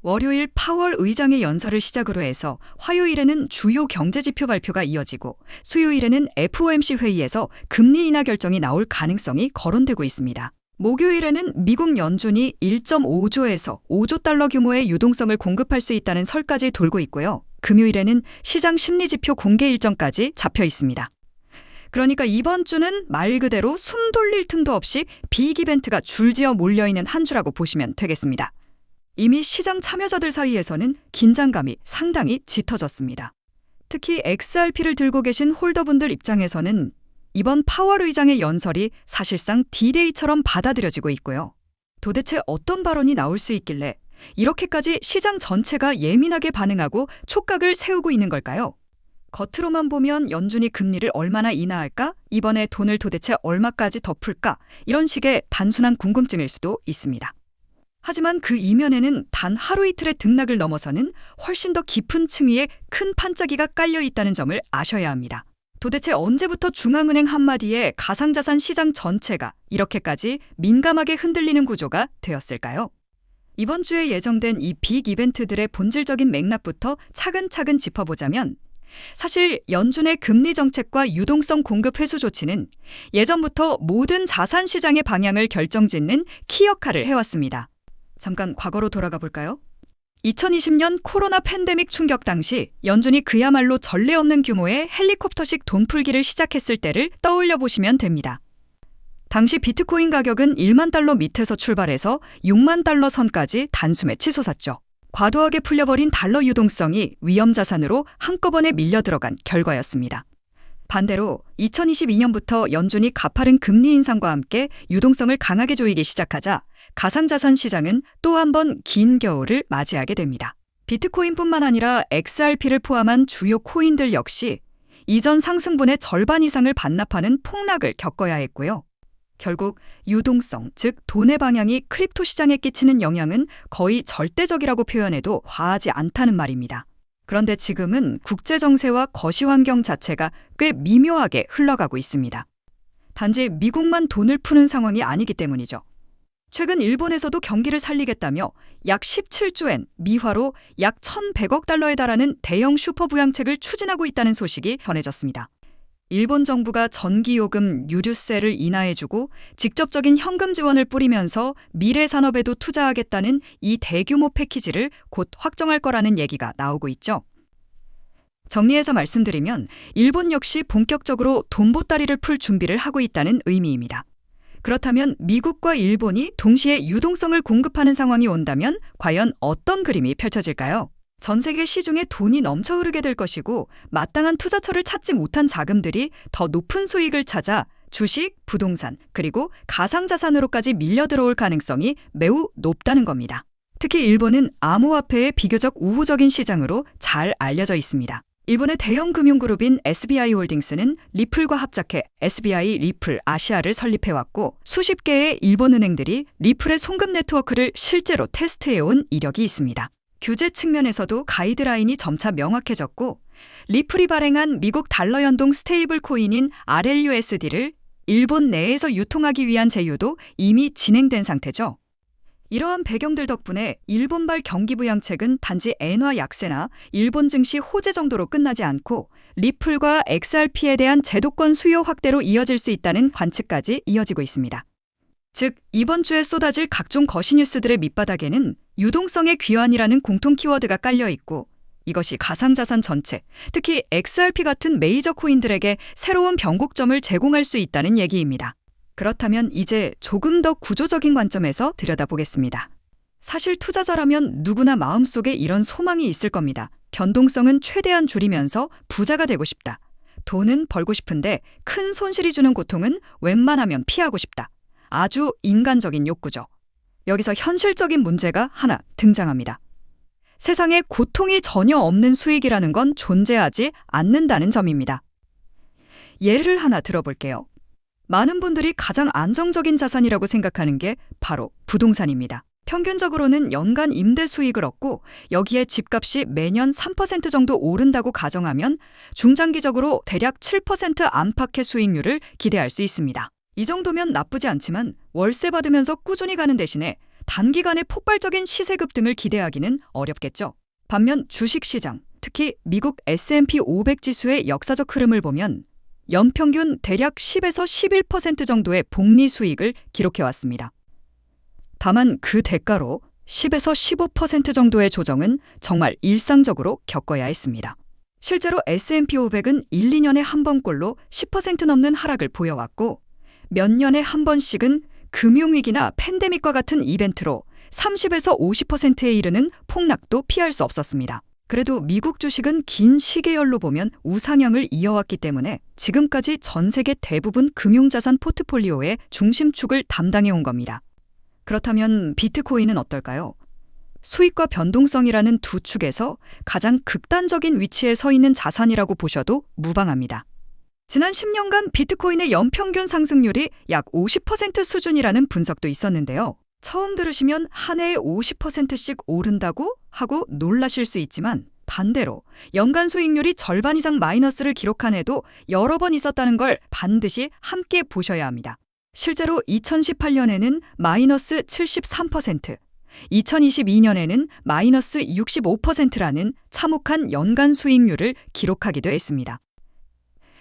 월요일 파월 의장의 연설을 시작으로 해서 화요일에는 주요 경제지표 발표가 이어지고 수요일에는 FOMC 회의에서 금리 인하 결정이 나올 가능성이 거론되고 있습니다. 목요일에는 미국 연준이 1.5조에서 5조 달러 규모의 유동성을 공급할 수 있다는 설까지 돌고 있고요. 금요일에는 시장 심리지표 공개 일정까지 잡혀 있습니다. 그러니까 이번 주는 말 그대로 숨 돌릴 틈도 없이 빅 이벤트가 줄지어 몰려있는 한 주라고 보시면 되겠습니다. 이미 시장 참여자들 사이에서는 긴장감이 상당히 짙어졌습니다. 특히 XRP를 들고 계신 홀더분들 입장에서는 이번 파월 의장의 연설이 사실상 D-Day처럼 받아들여지고 있고요. 도대체 어떤 발언이 나올 수 있길래 이렇게까지 시장 전체가 예민하게 반응하고 촉각을 세우고 있는 걸까요? 겉으로만 보면 연준이 금리를 얼마나 인하할까? 이번에 돈을 도대체 얼마까지 더 풀까? 이런 식의 단순한 궁금증일 수도 있습니다. 하지만 그 이면에는 단 하루 이틀의 등락을 넘어서는 훨씬 더 깊은 층위에 큰 판짜기가 깔려 있다는 점을 아셔야 합니다. 도대체 언제부터 중앙은행 한마디에 가상자산 시장 전체가 이렇게까지 민감하게 흔들리는 구조가 되었을까요? 이번 주에 예정된 이 빅 이벤트들의 본질적인 맥락부터 차근차근 짚어보자면 사실 연준의 금리 정책과 유동성 공급 회수 조치는 예전부터 모든 자산 시장의 방향을 결정짓는 키 역할을 해왔습니다. 잠깐 과거로 돌아가 볼까요? 2020년 코로나 팬데믹 충격 당시 연준이 그야말로 전례 없는 규모의 헬리콥터식 돈풀기를 시작했을 때를 떠올려 보시면 됩니다. 당시 비트코인 가격은 1만 달러 밑에서 출발해서 6만 달러 선까지 단숨에 치솟았죠. 과도하게 풀려버린 달러 유동성이 위험자산으로 한꺼번에 밀려 들어간 결과였습니다. 반대로 2022년부터 연준이 가파른 금리 인상과 함께 유동성을 강하게 조이기 시작하자 가상자산 시장은 또 한 번 긴 겨울을 맞이하게 됩니다. 비트코인뿐만 아니라 XRP를 포함한 주요 코인들 역시 이전 상승분의 절반 이상을 반납하는 폭락을 겪어야 했고요. 결국 유동성, 즉 돈의 방향이 크립토 시장에 끼치는 영향은 거의 절대적이라고 표현해도 과하지 않다는 말입니다. 그런데 지금은 국제정세와 거시환경 자체가 꽤 미묘하게 흘러가고 있습니다. 단지 미국만 돈을 푸는 상황이 아니기 때문이죠. 최근 일본에서도 경기를 살리겠다며 약 17조엔, 미화로 약 1,100억 달러에 달하는 대형 슈퍼부양책을 추진하고 있다는 소식이 전해졌습니다. 일본 정부가 전기요금, 유류세를 인하해주고 직접적인 현금 지원을 뿌리면서 미래 산업에도 투자하겠다는 이 대규모 패키지를 곧 확정할 거라는 얘기가 나오고 있죠. 정리해서 말씀드리면 일본 역시 본격적으로 돈보따리를 풀 준비를 하고 있다는 의미입니다. 그렇다면 미국과 일본이 동시에 유동성을 공급하는 상황이 온다면 과연 어떤 그림이 펼쳐질까요? 전 세계 시중에 돈이 넘쳐 흐르게 될 것이고 마땅한 투자처를 찾지 못한 자금들이 더 높은 수익을 찾아 주식, 부동산, 그리고 가상자산으로까지 밀려 들어올 가능성이 매우 높다는 겁니다. 특히 일본은 암호화폐의 비교적 우호적인 시장으로 잘 알려져 있습니다. 일본의 대형 금융그룹인 SBI홀딩스는 리플과 합작해 SBI 리플 아시아를 설립해왔고 수십 개의 일본 은행들이 리플의 송금 네트워크를 실제로 테스트해온 이력이 있습니다. 규제 측면에서도 가이드라인이 점차 명확해졌고 리플이 발행한 미국 달러 연동 스테이블 코인인 RLUSD를 일본 내에서 유통하기 위한 제휴도 이미 진행된 상태죠. 이러한 배경들 덕분에 일본발 경기부양책은 단지 엔화 약세나 일본 증시 호재 정도로 끝나지 않고 리플과 XRP에 대한 제도권 수요 확대로 이어질 수 있다는 관측까지 이어지고 있습니다. 즉 이번 주에 쏟아질 각종 거시 뉴스들의 밑바닥에는 유동성의 귀환이라는 공통 키워드가 깔려 있고 이것이 가상자산 전체, 특히 XRP 같은 메이저 코인들에게 새로운 변곡점을 제공할 수 있다는 얘기입니다. 그렇다면 이제 조금 더 구조적인 관점에서 들여다보겠습니다. 사실 투자자라면 누구나 마음속에 이런 소망이 있을 겁니다. 변동성은 최대한 줄이면서 부자가 되고 싶다. 돈은 벌고 싶은데 큰 손실이 주는 고통은 웬만하면 피하고 싶다. 아주 인간적인 욕구죠. 여기서 현실적인 문제가 하나 등장합니다. 세상에 고통이 전혀 없는 수익이라는 건 존재하지 않는다는 점입니다. 예를 하나 들어볼게요. 많은 분들이 가장 안정적인 자산이라고 생각하는 게 바로 부동산입니다. 평균적으로는 연간 임대 수익을 얻고 여기에 집값이 매년 3% 정도 오른다고 가정하면 중장기적으로 대략 7% 안팎의 수익률을 기대할 수 있습니다. 이 정도면 나쁘지 않지만 월세 받으면서 꾸준히 가는 대신에 단기간에 폭발적인 시세 급등을 기대하기는 어렵겠죠. 반면 주식시장, 특히 미국 S&P 500 지수의 역사적 흐름을 보면 연평균 대략 10에서 11% 정도의 복리 수익을 기록해왔습니다. 다만 그 대가로 10에서 15% 정도의 조정은 정말 일상적으로 겪어야 했습니다. 실제로 S&P 500은 1, 2년에 한 번꼴로 10% 넘는 하락을 보여왔고 몇 년에 한 번씩은 금융위기나 팬데믹과 같은 이벤트로 30에서 50%에 이르는 폭락도 피할 수 없었습니다. 그래도 미국 주식은 긴 시계열로 보면 우상향을 이어왔기 때문에 지금까지 전 세계 대부분 금융자산 포트폴리오의 중심축을 담당해온 겁니다. 그렇다면 비트코인은 어떨까요? 수익과 변동성이라는 두 축에서 가장 극단적인 위치에 서 있는 자산이라고 보셔도 무방합니다. 지난 10년간 비트코인의 연평균 상승률이 약 50% 수준이라는 분석도 있었는데요. 처음 들으시면 한 해에 50%씩 오른다고 하고 놀라실 수 있지만 반대로 연간 수익률이 절반 이상 마이너스를 기록한 해도 여러 번 있었다는 걸 반드시 함께 보셔야 합니다. 실제로 2018년에는 마이너스 73%, 2022년에는 마이너스 65%라는 참혹한 연간 수익률을 기록하기도 했습니다.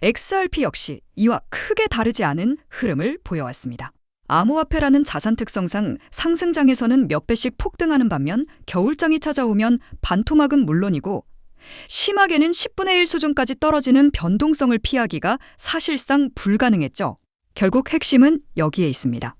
XRP 역시 이와 크게 다르지 않은 흐름을 보여왔습니다. 암호화폐라는 자산 특성상 상승장에서는 몇 배씩 폭등하는 반면 겨울장이 찾아오면 반토막은 물론이고 심하게는 10분의 1 수준까지 떨어지는 변동성을 피하기가 사실상 불가능했죠. 결국 핵심은 여기에 있습니다.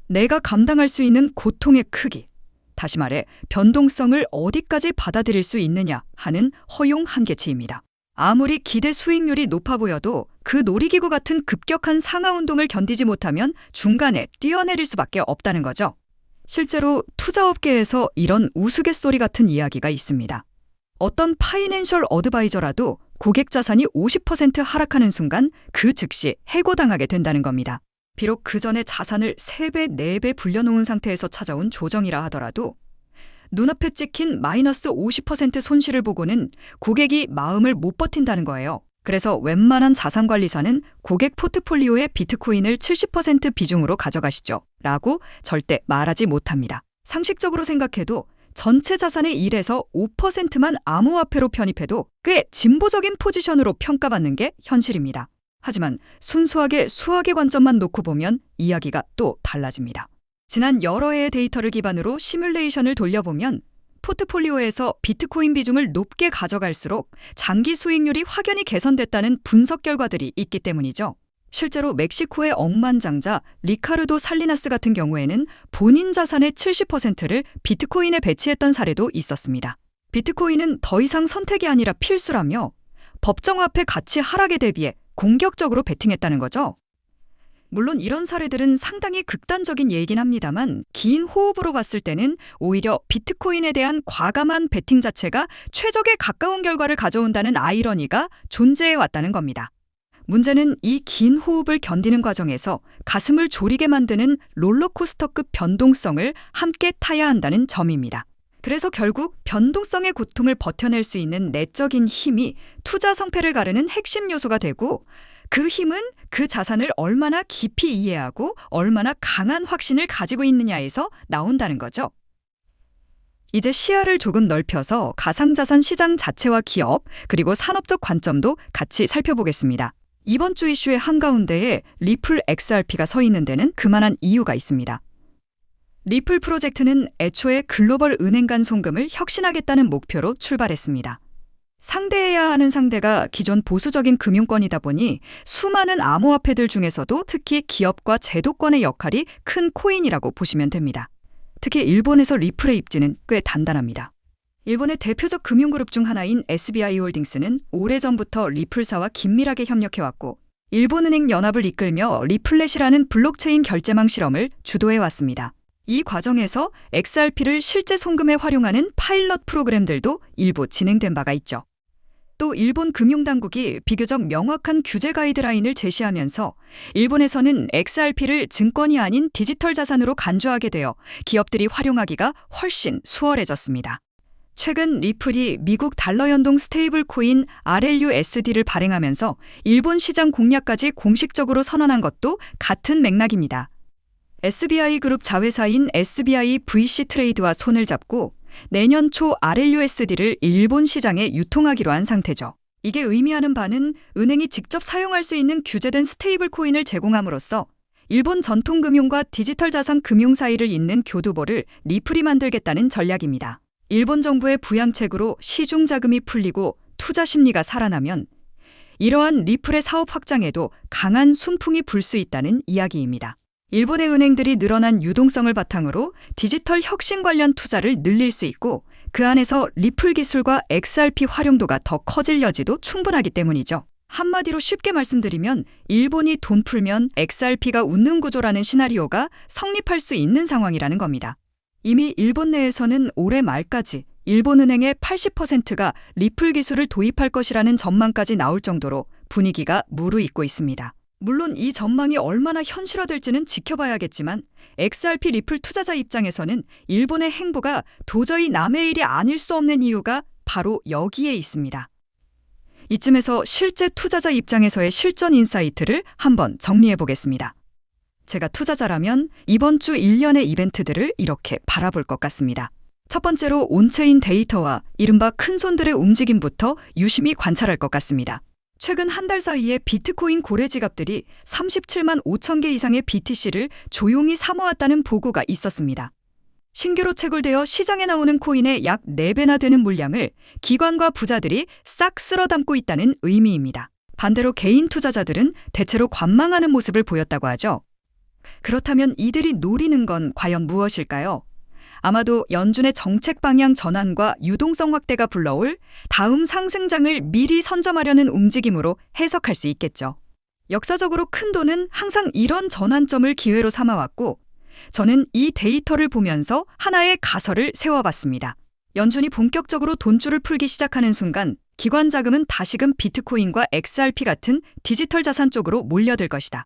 내가 감당할 수 있는 고통의 크기, 다시 말해 변동성을 어디까지 받아들일 수 있느냐 하는 허용 한계치입니다. 아무리 기대 수익률이 높아 보여도 그 놀이기구 같은 급격한 상하 운동을 견디지 못하면 중간에 뛰어내릴 수밖에 없다는 거죠. 실제로 투자업계에서 이런 우스갯소리 같은 이야기가 있습니다. 어떤 파이낸셜 어드바이저라도 고객 자산이 50% 하락하는 순간 그 즉시 해고당하게 된다는 겁니다. 비록 그 전에 자산을 3배, 4배 불려놓은 상태에서 찾아온 조정이라 하더라도 눈앞에 찍힌 마이너스 50% 손실을 보고는 고객이 마음을 못 버틴다는 거예요. 그래서 웬만한 자산관리사는 고객 포트폴리오에 비트코인을 70% 비중으로 가져가시죠 라고 절대 말하지 못합니다. 상식적으로 생각해도 전체 자산의 1에서 5%만 암호화폐로 편입해도 꽤 진보적인 포지션으로 평가받는 게 현실입니다. 하지만 순수하게 수학의 관점만 놓고 보면 이야기가 또 달라집니다. 지난 여러 해의 데이터를 기반으로 시뮬레이션을 돌려보면 포트폴리오에서 비트코인 비중을 높게 가져갈수록 장기 수익률이 확연히 개선됐다는 분석 결과들이 있기 때문이죠. 실제로 멕시코의 억만장자 리카르도 살리나스 같은 경우에는 본인 자산의 70%를 비트코인에 배치했던 사례도 있었습니다. 비트코인은 더 이상 선택이 아니라 필수라며 법정화폐 가치 하락에 대비해 공격적으로 베팅했다는 거죠. 물론 이런 사례들은 상당히 극단적인 예이긴 합니다만 긴 호흡으로 봤을 때는 오히려 비트코인에 대한 과감한 베팅 자체가 최적에 가까운 결과를 가져온다는 아이러니가 존재해 왔다는 겁니다. 문제는 이 긴 호흡을 견디는 과정에서 가슴을 졸이게 만드는 롤러코스터급 변동성을 함께 타야 한다는 점입니다. 그래서 결국 변동성의 고통을 버텨낼 수 있는 내적인 힘이 투자 성패를 가르는 핵심 요소가 되고 그 힘은 그 자산을 얼마나 깊이 이해하고 얼마나 강한 확신을 가지고 있느냐에서 나온다는 거죠. 이제 시야를 조금 넓혀서 가상자산 시장 자체와 기업, 그리고 산업적 관점도 같이 살펴보겠습니다. 이번 주 이슈의 한가운데에 리플 XRP가 서 있는 데는 그만한 이유가 있습니다. 리플 프로젝트는 애초에 글로벌 은행 간 송금을 혁신하겠다는 목표로 출발했습니다. 상대해야 하는 상대가 기존 보수적인 금융권이다 보니 수많은 암호화폐들 중에서도 특히 기업과 제도권의 역할이 큰 코인이라고 보시면 됩니다. 특히 일본에서 리플의 입지는 꽤 단단합니다. 일본의 대표적 금융그룹 중 하나인 SBI홀딩스는 오래전부터 리플사와 긴밀하게 협력해왔고 일본은행 연합을 이끌며 리플렛이라는 블록체인 결제망 실험을 주도해왔습니다. 이 과정에서 XRP를 실제 송금에 활용하는 파일럿 프로그램들도 일부 진행된 바가 있죠. 또 일본 금융당국이 비교적 명확한 규제 가이드라인을 제시하면서 일본에서는 XRP를 증권이 아닌 디지털 자산으로 간주하게 되어 기업들이 활용하기가 훨씬 수월해졌습니다. 최근 리플이 미국 달러 연동 스테이블 코인 RLUSD를 발행하면서 일본 시장 공략까지 공식적으로 선언한 것도 같은 맥락입니다. SBI 그룹 자회사인 SBI VC 트레이드와 손을 잡고 내년 초 RLUSD를 일본 시장에 유통하기로 한 상태죠. 이게 의미하는 바는 은행이 직접 사용할 수 있는 규제된 스테이블 코인을 제공함으로써 일본 전통금융과 디지털 자산 금융 사이를 잇는 교두보를 리플이 만들겠다는 전략입니다. 일본 정부의 부양책으로 시중 자금이 풀리고 투자 심리가 살아나면 이러한 리플의 사업 확장에도 강한 순풍이 불 수 있다는 이야기입니다. 일본의 은행들이 늘어난 유동성을 바탕으로 디지털 혁신 관련 투자를 늘릴 수 있고 그 안에서 리플 기술과 XRP 활용도가 더 커질 여지도 충분하기 때문이죠. 한마디로 쉽게 말씀드리면 일본이 돈 풀면 XRP가 웃는 구조라는 시나리오가 성립할 수 있는 상황이라는 겁니다. 이미 일본 내에서는 올해 말까지 일본은행의 80%가 리플 기술을 도입할 것이라는 전망까지 나올 정도로 분위기가 무르익고 있습니다. 물론 이 전망이 얼마나 현실화될지는 지켜봐야겠지만 XRP 리플 투자자 입장에서는 일본의 행보가 도저히 남의 일이 아닐 수 없는 이유가 바로 여기에 있습니다. 이쯤에서 실제 투자자 입장에서의 실전 인사이트를 한번 정리해 보겠습니다. 제가 투자자라면 이번 주 일련의 이벤트들을 이렇게 바라볼 것 같습니다. 첫 번째로 온체인 데이터와 이른바 큰손들의 움직임부터 유심히 관찰할 것 같습니다. 최근 한 달 사이에 비트코인 고래 지갑들이 37만 5천 개 이상의 BTC를 조용히 사모았다는 보고가 있었습니다. 신규로 채굴되어 시장에 나오는 코인의 약 4배나 되는 물량을 기관과 부자들이 싹 쓸어 담고 있다는 의미입니다. 반대로 개인 투자자들은 대체로 관망하는 모습을 보였다고 하죠. 그렇다면 이들이 노리는 건 과연 무엇일까요? 아마도 연준의 정책 방향 전환과 유동성 확대가 불러올 다음 상승장을 미리 선점하려는 움직임으로 해석할 수 있겠죠. 역사적으로 큰 돈은 항상 이런 전환점을 기회로 삼아왔고 저는 이 데이터를 보면서 하나의 가설을 세워봤습니다. 연준이 본격적으로 돈줄을 풀기 시작하는 순간 기관 자금은 다시금 비트코인과 XRP 같은 디지털 자산 쪽으로 몰려들 것이다.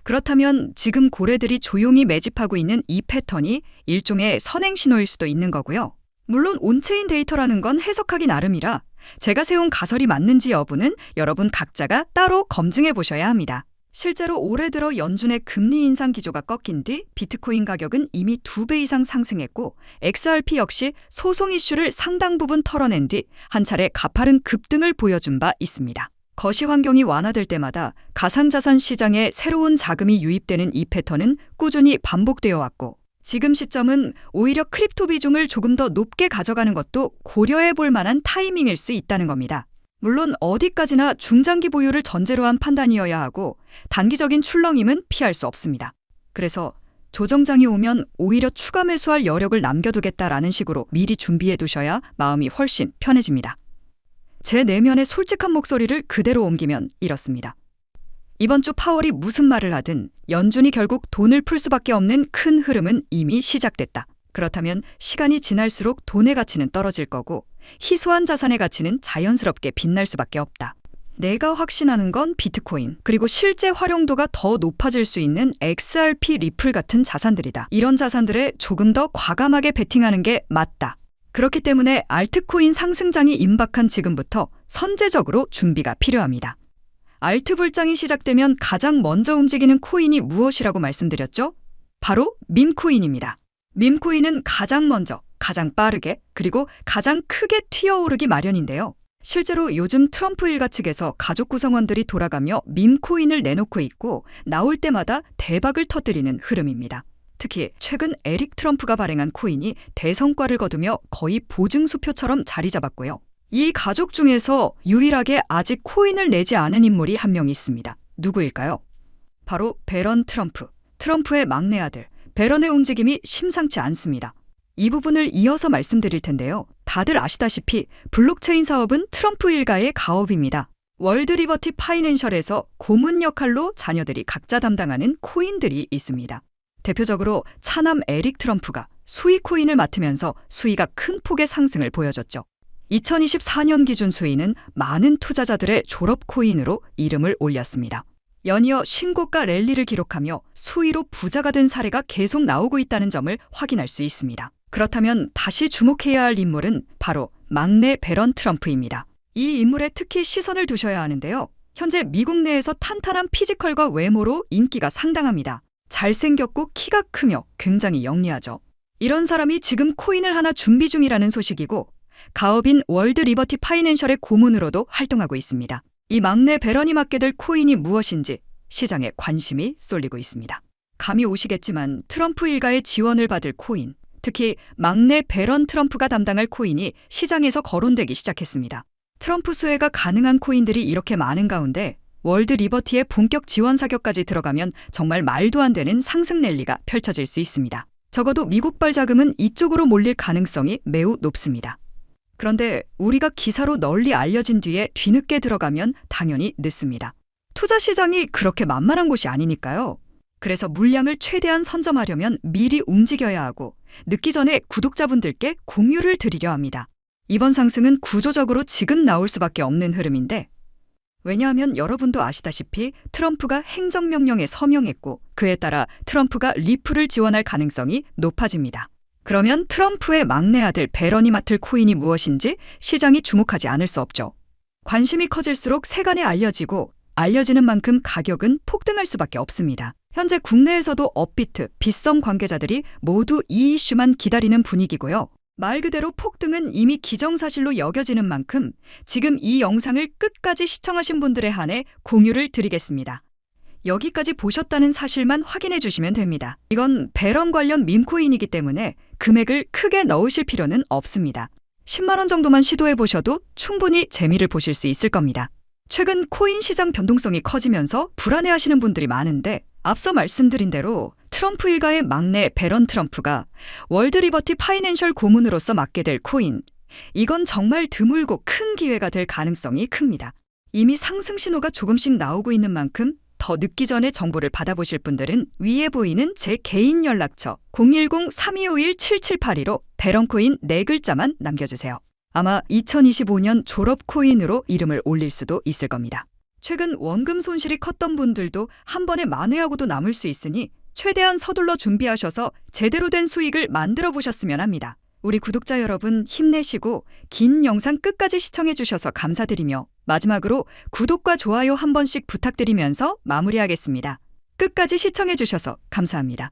그렇다면 지금 고래들이 조용히 매집하고 있는 이 패턴이 일종의 선행 신호일 수도 있는 거고요. 물론 온체인 데이터라는 건 해석하기 나름이라 제가 세운 가설이 맞는지 여부는 여러분 각자가 따로 검증해 보셔야 합니다. 실제로 올해 들어 연준의 금리 인상 기조가 꺾인 뒤 비트코인 가격은 이미 2배 이상 상승했고 XRP 역시 소송 이슈를 상당 부분 털어낸 뒤 한 차례 가파른 급등을 보여준 바 있습니다. 거시 환경이 완화될 때마다 가상자산 시장에 새로운 자금이 유입되는 이 패턴은 꾸준히 반복되어 왔고 지금 시점은 오히려 크립토 비중을 조금 더 높게 가져가는 것도 고려해 볼 만한 타이밍일 수 있다는 겁니다. 물론 어디까지나 중장기 보유를 전제로 한 판단이어야 하고 단기적인 출렁임은 피할 수 없습니다. 그래서 조정장이 오면 오히려 추가 매수할 여력을 남겨두겠다라는 식으로 미리 준비해 두셔야 마음이 훨씬 편해집니다. 제 내면의 솔직한 목소리를 그대로 옮기면 이렇습니다. 이번 주 파월이 무슨 말을 하든 연준이 결국 돈을 풀 수밖에 없는 큰 흐름은 이미 시작됐다. 그렇다면 시간이 지날수록 돈의 가치는 떨어질 거고 희소한 자산의 가치는 자연스럽게 빛날 수밖에 없다. 내가 확신하는 건 비트코인, 그리고 실제 활용도가 더 높아질 수 있는 XRP 리플 같은 자산들이다. 이런 자산들에 조금 더 과감하게 베팅하는 게 맞다. 그렇기 때문에 알트코인 상승장이 임박한 지금부터 선제적으로 준비가 필요합니다. 알트 불장이 시작되면 가장 먼저 움직이는 코인이 무엇이라고 말씀드렸죠? 바로 밈코인입니다. 밈코인은 가장 먼저, 가장 빠르게, 그리고 가장 크게 튀어오르기 마련인데요. 실제로 요즘 트럼프 일가 측에서 가족 구성원들이 돌아가며 밈코인을 내놓고 있고 나올 때마다 대박을 터뜨리는 흐름입니다. 특히 최근 에릭 트럼프가 발행한 코인이 대성과를 거두며 거의 보증수표처럼 자리 잡았고요. 이 가족 중에서 유일하게 아직 코인을 내지 않은 인물이 한 명 있습니다. 누구일까요? 바로 배런 트럼프. 트럼프의 막내 아들. 배런의 움직임이 심상치 않습니다. 이 부분을 이어서 말씀드릴 텐데요. 다들 아시다시피 블록체인 사업은 트럼프 일가의 가업입니다. 월드 리버티 파이낸셜에서 고문 역할로 자녀들이 각자 담당하는 코인들이 있습니다. 대표적으로 차남 에릭 트럼프가 수익 코인을 맡으면서 수위가 큰 폭의 상승을 보여줬죠. 2024년 기준 수위는 많은 투자자들의 졸업 코인으로 이름을 올렸습니다. 연이어 신고가 랠리를 기록하며 수위로 부자가 된 사례가 계속 나오고 있다는 점을 확인할 수 있습니다. 그렇다면 다시 주목해야 할 인물은 바로 막내 배런 트럼프입니다. 이 인물에 특히 시선을 두셔야 하는데요. 현재 미국 내에서 탄탄한 피지컬과 외모로 인기가 상당합니다. 잘생겼고 키가 크며 굉장히 영리하죠. 이런 사람이 지금 코인을 하나 준비 중이라는 소식이고 가업인 월드 리버티 파이낸셜의 고문으로도 활동하고 있습니다. 이 막내 배런이 맡게 될 코인이 무엇인지 시장에 관심이 쏠리고 있습니다. 감이 오시겠지만 트럼프 일가의 지원을 받을 코인, 특히 막내 배런 트럼프가 담당할 코인이 시장에서 거론되기 시작했습니다. 트럼프 수혜가 가능한 코인들이 이렇게 많은 가운데 월드 리버티의 본격 지원 사격까지 들어가면 정말 말도 안 되는 상승 랠리가 펼쳐질 수 있습니다. 적어도 미국발 자금은 이쪽으로 몰릴 가능성이 매우 높습니다. 그런데 우리가 기사로 널리 알려진 뒤에 뒤늦게 들어가면 당연히 늦습니다. 투자 시장이 그렇게 만만한 곳이 아니니까요. 그래서 물량을 최대한 선점하려면 미리 움직여야 하고 늦기 전에 구독자분들께 공유를 드리려 합니다. 이번 상승은 구조적으로 지금 나올 수밖에 없는 흐름인데 왜냐하면 여러분도 아시다시피 트럼프가 행정명령에 서명했고 그에 따라 트럼프가 리플을 지원할 가능성이 높아집니다. 그러면 트럼프의 막내 아들 배런이 맡을 코인이 무엇인지 시장이 주목하지 않을 수 없죠. 관심이 커질수록 세간에 알려지는 만큼 가격은 폭등할 수밖에 없습니다. 현재 국내에서도 업비트, 빗썸 관계자들이 모두 이 이슈만 기다리는 분위기고요. 말 그대로 폭등은 이미 기정사실로 여겨지는 만큼 지금 이 영상을 끝까지 시청하신 분들에 한해 공유를 드리겠습니다. 여기까지 보셨다는 사실만 확인해 주시면 됩니다. 이건 배런 관련 밈코인이기 때문에 금액을 크게 넣으실 필요는 없습니다. 10만 원 정도만 시도해 보셔도 충분히 재미를 보실 수 있을 겁니다. 최근 코인 시장 변동성이 커지면서 불안해하시는 분들이 많은데 앞서 말씀드린 대로 트럼프 일가의 막내 배런 트럼프가 월드 리버티 파이낸셜 고문으로서 맡게 될 코인, 이건 정말 드물고 큰 기회가 될 가능성이 큽니다. 이미 상승 신호가 조금씩 나오고 있는 만큼 더 늦기 전에 정보를 받아보실 분들은 위에 보이는 제 개인 연락처 010-3251-7782로 배런코인 4글자만 남겨주세요. 아마 2025년 졸업 코인으로 이름을 올릴 수도 있을 겁니다. 최근 원금 손실이 컸던 분들도 한 번에 만회하고도 남을 수 있으니 최대한 서둘러 준비하셔서 제대로 된 수익을 만들어 보셨으면 합니다. 우리 구독자 여러분 힘내시고 긴 영상 끝까지 시청해 주셔서 감사드리며 마지막으로 구독과 좋아요 한 번씩 부탁드리면서 마무리하겠습니다. 끝까지 시청해 주셔서 감사합니다.